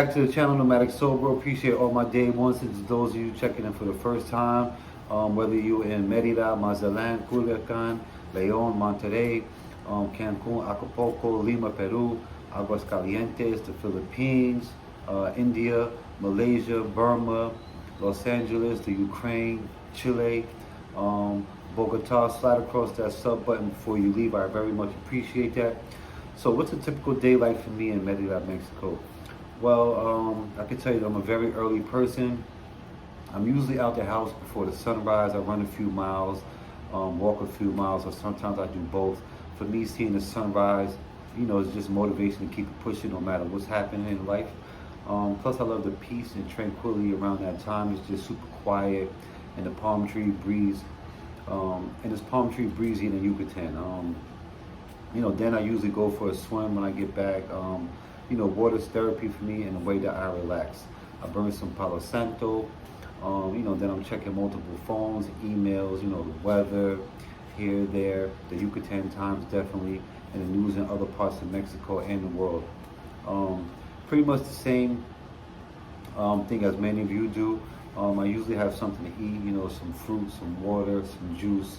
Back to the channel, Nomadic Sober. Appreciate all my day ones. It's those of you checking in for the first time. Whether you're in Merida, Mazatlan, Culiacan, León, Monterrey, Cancun, Acapulco, Lima, Peru, Aguascalientes, the Philippines, India, Malaysia, Burma, Los Angeles, the Ukraine, Chile, Bogota. Slide across that sub button before you leave. I very much appreciate that. So what's a typical day like for me in Merida, Mexico? Well, I can tell you I'm a very early person. I'm usually out the house before the sunrise. I run a few miles, walk a few miles, or sometimes I do both. For me, seeing the sunrise, it's just motivation to keep it pushing no matter what's happening in life. Plus, I love the peace and tranquility around that time. It's just super quiet, and the palm tree breeze, and it's palm tree breezy in the Yucatan. Then I usually go for a swim when I get back. Water's therapy for me in the way that I relax. I burn some Palo Santo. Then I'm checking multiple phones, emails, the weather, here, there, the Yucatan Times definitely, and the news in other parts of Mexico and the world. Pretty much the same thing as many of you do. I usually have something to eat, some fruit, some water, some juice,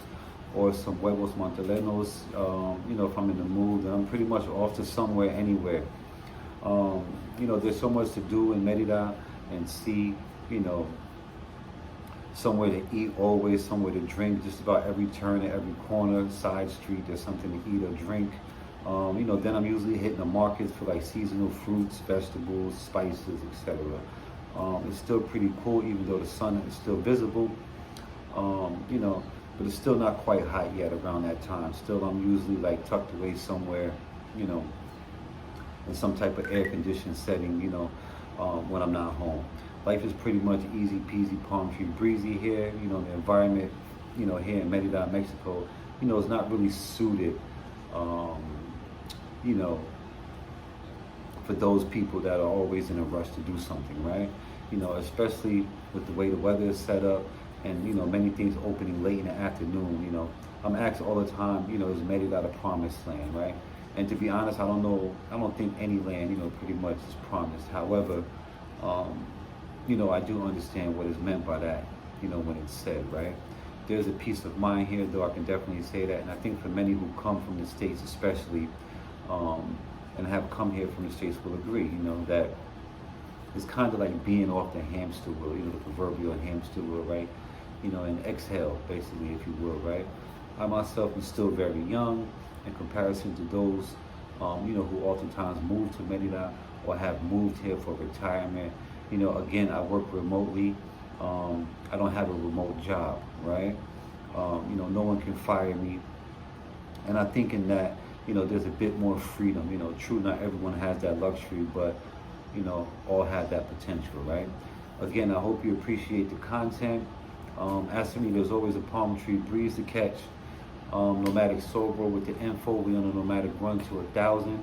or some huevos montelenos, if I'm in the mood. And I'm pretty much off to somewhere, anywhere. There's so much to do in Merida and see, somewhere to eat always, somewhere to drink, just about every turn at every corner, side street, there's something to eat or drink. Then I'm usually hitting the markets for like seasonal fruits, vegetables, spices, etc. It's still pretty cool, even though the sun is still visible, but it's still not quite hot yet around that time. Still, I'm usually like tucked away somewhere, in some type of air-conditioned setting, when I'm not home. Life is pretty much easy peasy, palm tree breezy here. The environment, here in Merida, Mexico, is not really suited, for those people that are always in a rush to do something, right? Especially with the way the weather is set up and, many things opening late in the afternoon, I'm asked all the time, is Merida the promised land, right? And to be honest, I don't think any land, pretty much is promised. However, I do understand what is meant by that, when it's said, right? There's a peace of mind here, though, I can definitely say that. And I think for many who come from the States especially, and have come here from the States will agree, that it's kind of like being off the hamster wheel, the proverbial hamster wheel, right? And exhale, basically, if you will, right? I myself am still very young in comparison to those, who oftentimes move to Merida or have moved here for retirement. Again, I work remotely. I don't have a remote job, right? No one can fire me. And I think in that, there's a bit more freedom. True, not everyone has that luxury, but, all have that potential, right? Again, I hope you appreciate the content. As for me, there's always a palm tree breeze to catch. Nomadic Sober with the info. We on a nomadic run to 1,000.